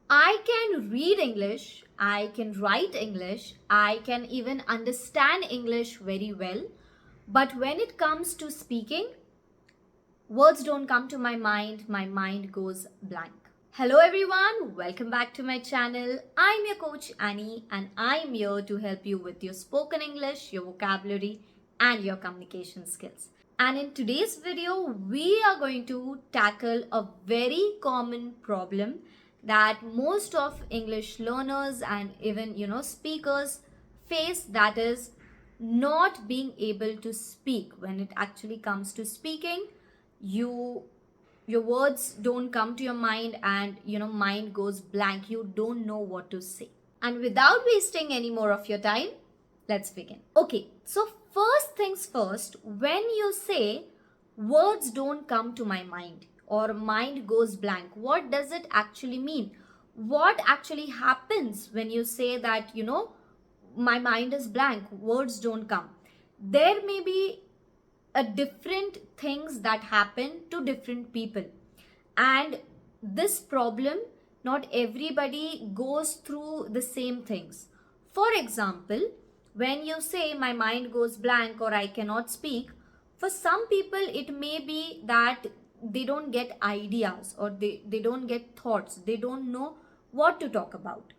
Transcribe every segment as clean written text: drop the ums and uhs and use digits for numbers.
I can read English, I can write English, I can even understand English very well. But when it comes to speaking, words don't come to my mind goes blank. Hello everyone, welcome back to my channel. I'm your coach Annie and I'm here to help you with your spoken English, your vocabulary and your communication skills. And in today's video, we are going to tackle a very common problem that most of English learners and even speakers face, that is not being able to speak. When it actually comes to speaking, you your words don't come to your mind and mind goes blank. You don't know what to say. And without wasting any more of your time, let's begin. Okay, so first things first, when you say words don't come to my mind or mind goes blank, what does it actually mean? What actually happens when you say that my mind is blank, words don't come? There may be a different things that happen to different people, and this problem, not everybody goes through the same things. For example, when you say my mind goes blank or I cannot speak, for some people it may be that they don't get ideas, or they don't get thoughts, they don't know what to talk about.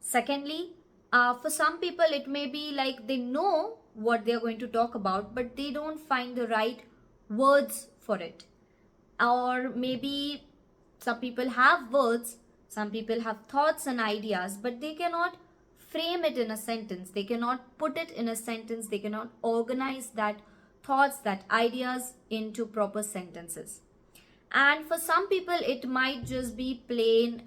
Secondly, for some people, it may be like they know what they're going to talk about, but they don't find the right words for it. Or maybe some people have words, some people have thoughts and ideas, but they cannot frame it in a sentence. They cannot put it in a sentence. They cannot organize that thoughts, that ideas into proper sentences. And for some people, it might just be plain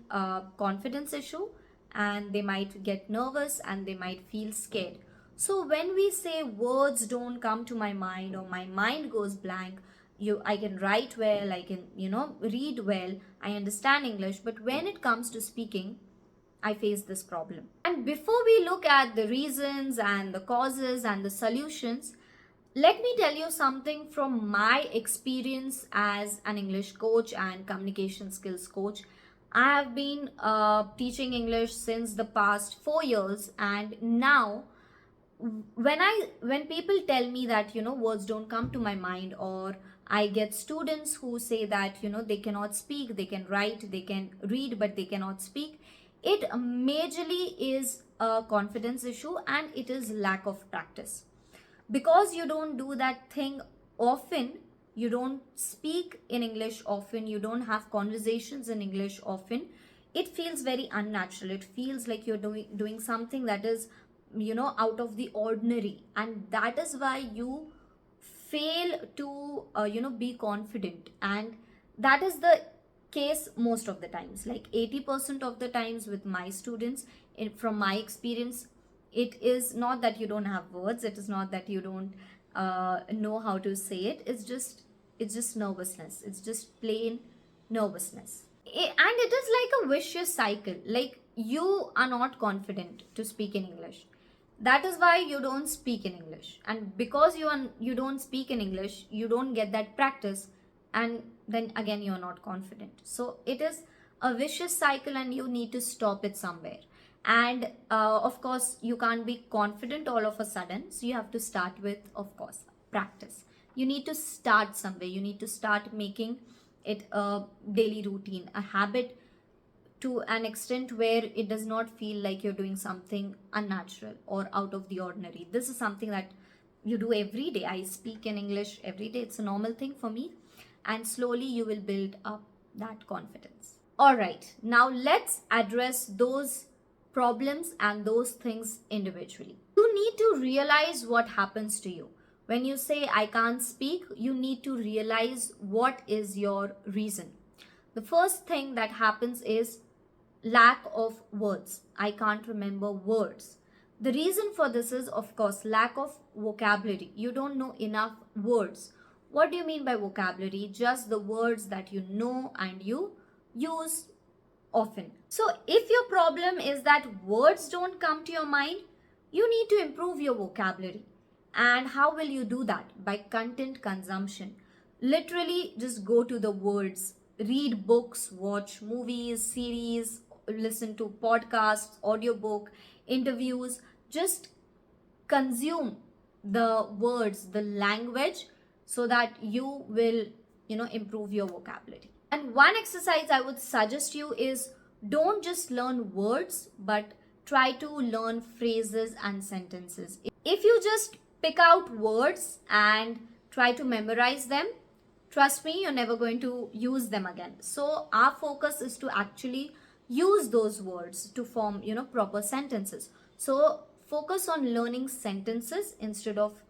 confidence issue, and they might get nervous and they might feel scared. So when we say words don't come to my mind or my mind goes blank, I can write well, I can read well, I understand English, but when it comes to speaking, I face this problem. And before we look at the reasons and the causes and the solutions, let me tell you something from my experience as an English coach and communication skills coach. I have been teaching English since the past 4 years, and now when people tell me that words don't come to my mind, or I get students who say that they cannot speak, they can write, they can read, but they cannot speak, it majorly is a confidence issue and it is lack of practice. Because you don't do that thing often, you don't speak in English often, you don't have conversations in English often, it feels very unnatural. It feels like you're doing something that is out of the ordinary, and that is why you fail to be confident. And that is the case most of the times, like 80% of the times with my students. From my experience, it is not that you don't have words, it is not that you don't know how to say it, it's just nervousness, it's just plain nervousness. And it is like a vicious cycle. Like, you are not confident to speak in English, that is why you don't speak in English, and because you don't speak in English, you don't get that practice, and then again you're not confident. So it is a vicious cycle and you need to stop it somewhere. And of course, you can't be confident all of a sudden, so you have to start with, of course, practice. You need to start somewhere, you need to start making it a daily routine, a habit, to an extent where it does not feel like you're doing something unnatural or out of the ordinary. This is something that you do every day. I speak in English every day, it's a normal thing for me, and slowly you will build up that confidence. All right, now let's address those problems and those things individually. You need to realize what happens to you. When you say I can't speak, you need to realize what is your reason. The first thing that happens is lack of words. I can't remember words. The reason for this is, of course, lack of vocabulary. You don't know enough words. What do you mean by vocabulary? Just the words that you know and you use often. So if your problem is that words don't come to your mind, you need to improve your vocabulary. And how will you do that? By content consumption. Literally just go to the words, read books, watch movies, series, listen to podcasts, audiobook, interviews. Just consume the words, the language, so that you will, improve your vocabulary. And one exercise I would suggest you is, don't just learn words, but try to learn phrases and sentences. If you just pick out words and try to memorize them, trust me, you're never going to use them again. So our focus is to actually use those words to form, proper sentences. So focus on learning sentences instead of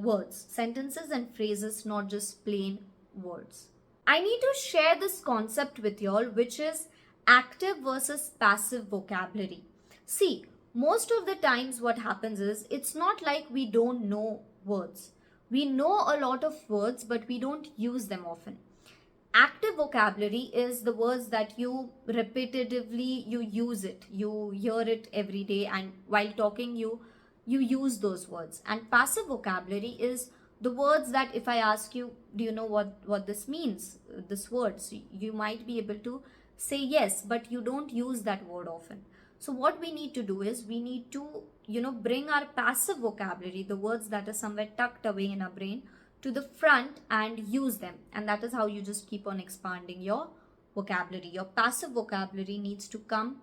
words, sentences and phrases, not just plain words. I need to share this concept with y'all, which is active versus passive vocabulary. See, most of the times what happens is, it's not like we don't know words. We know a lot of words, but we don't use them often. Active vocabulary is the words that you repetitively you use it. You hear it every day, and while talking you use those words. And passive vocabulary is the words that if I ask you, do you know what this means, this word? So you might be able to say yes, but you don't use that word often. So what we need to do is, we need to, bring our passive vocabulary, the words that are somewhere tucked away in our brain, to the front and use them. And that is how you just keep on expanding your vocabulary. Your passive vocabulary needs to come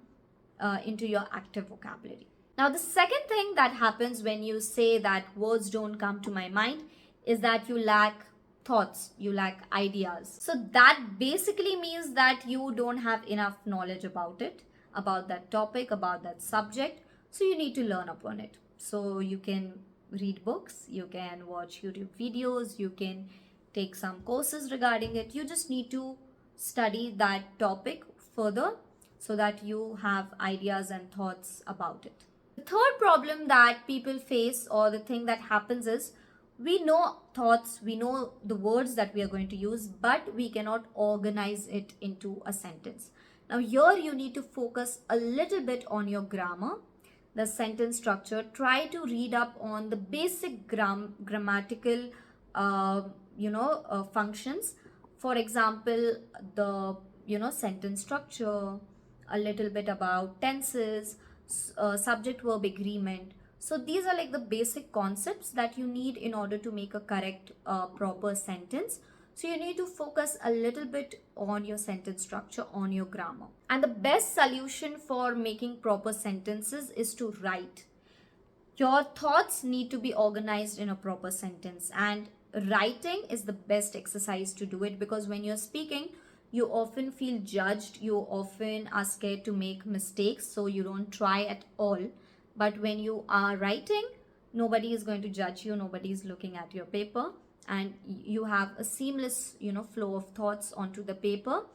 into your active vocabulary. Now, the second thing that happens when you say that words don't come to my mind is that you lack thoughts, you lack ideas. So that basically means that you don't have enough knowledge about it, about that topic, about that subject. So you need to learn upon it. So you can read books, you can watch YouTube videos, you can take some courses regarding it. You just need to study that topic further so that you have ideas and thoughts about it. The third problem that people face, or the thing that happens, is we know thoughts, we know the words that we are going to use, but we cannot organize it into a sentence. Now here you need to focus a little bit on your grammar, the sentence structure. Try to read up on the basic grammatical functions. For example, the sentence structure, a little bit about tenses, subject verb agreement. So these are like the basic concepts that you need in order to make a correct proper sentence. So you need to focus a little bit on your sentence structure, on your grammar. And the best solution for making proper sentences is to write. Your thoughts need to be organized in a proper sentence, and writing is the best exercise to do it, because when you're speaking, you often feel judged, you often are scared to make mistakes, so you don't try at all. But when you are writing, nobody is going to judge you, nobody is looking at your paper, and you have a seamless flow of thoughts onto the paper,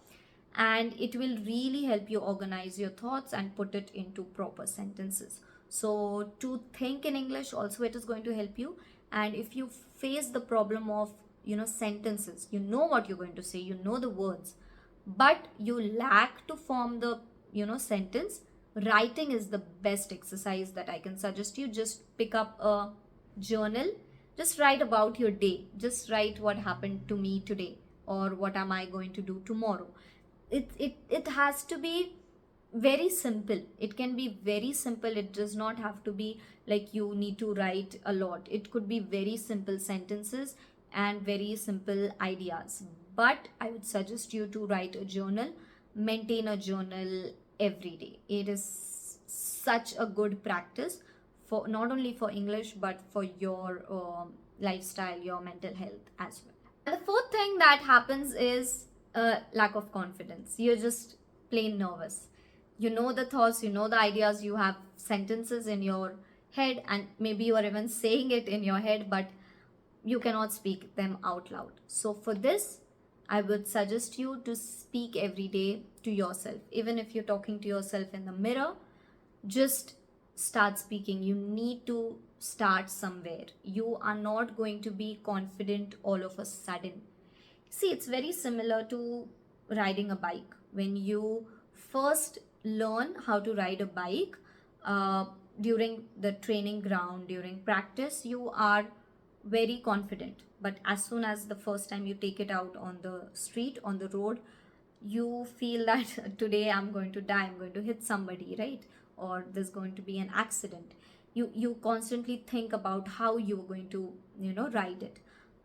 and it will really help you organize your thoughts and put it into proper sentences. So to think in English also, it is going to help you. And if you face the problem of sentences, you know what you're going to say, you know the words, but you lack to form the sentence, writing is the best exercise that I can suggest you. Just pick up a journal, just write about your day, just write what happened to me today, or what am I going to do tomorrow. It has to be very simple. It can be very simple. It does not have to be like you need to write a lot. It could be very simple sentences and very simple ideas. But I would suggest you to write a journal, maintain a journal every day. It is such a good practice for not only for English but for your lifestyle, your mental health as well. And the fourth thing that happens is lack of confidence. You're just plain nervous. You know the thoughts, you know the ideas, you have sentences in your head, and maybe you are even saying it in your head, but you cannot speak them out loud. So for this, I would suggest you to speak every day to yourself. Even if you're talking to yourself in the mirror, just start speaking. You need to start somewhere. You are not going to be confident all of a sudden. See, it's very similar to riding a bike. When you first learn how to ride a bike, during the training ground, during practice, you are very confident. But as soon as the first time you take it out on the street, on the road, you feel that today I'm going to die, I'm going to hit somebody, right? Or there's going to be an accident. You constantly think about how you're going to, ride it.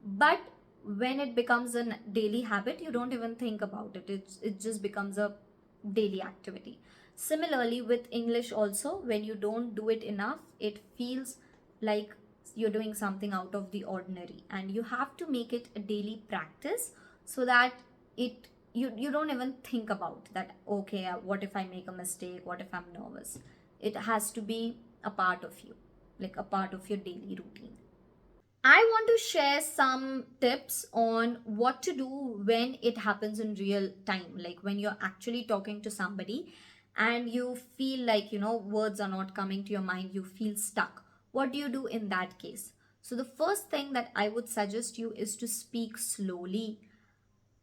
But when it becomes a daily habit, you don't even think about it. It just becomes a daily activity. Similarly with English also, when you don't do it enough, it feels like you're doing something out of the ordinary, and you have to make it a daily practice so that it you don't even think about that. Okay, what if I make a mistake, what if I'm nervous? It has to be a part of you, like a part of your daily routine. I want to share some tips on what to do when it happens in real time, like when you're actually talking to somebody and you feel like, words are not coming to your mind, you feel stuck. What do you do in that case? So, the first thing that I would suggest you is to speak slowly.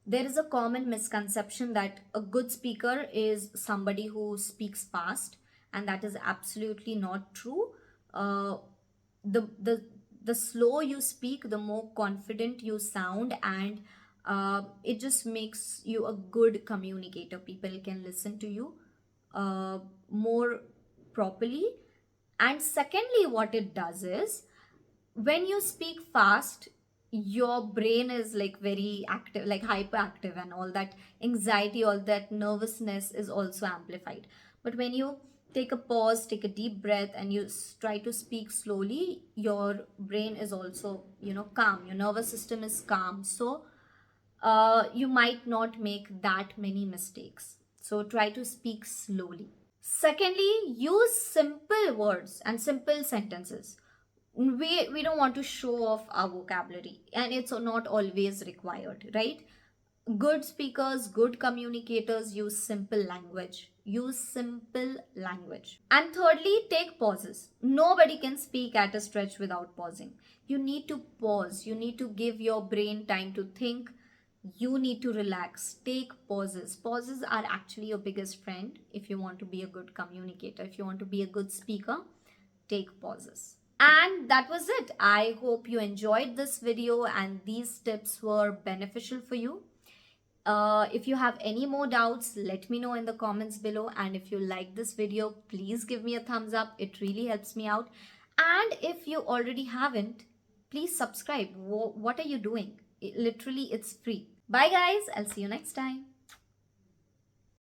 There is a common misconception that a good speaker is somebody who speaks fast, and that is absolutely not true. Uh, the the the slower you speak, the more confident you sound, and it just makes you a good communicator. People can listen to you uh, more properly. And secondly, what it does is, when you speak fast, your brain is like very active, like hyperactive, and all that anxiety, all that nervousness is also amplified. But when you take a pause, take a deep breath, and you try to speak slowly, your brain is also, calm, your nervous system is calm. So you might not make that many mistakes. So try to speak slowly. Secondly, use simple words and simple sentences. We don't want to show off our vocabulary, and it's not always required, right? Good speakers, good communicators use simple language. Use simple language. And thirdly, take pauses. Nobody can speak at a stretch without pausing. You need to pause. You need to give your brain time to think. You need to relax. Take pauses. Pauses are actually your biggest friend if you want to be a good communicator, if you want to be a good speaker. Take pauses. And that was it. I hope you enjoyed this video and these tips were beneficial for you. If you have any more doubts, let me know in the comments below. And if you like this video, please give me a thumbs up. It really helps me out. And if you already haven't, please subscribe. What are you doing? Literally, it's free. Bye guys. I'll see you next time.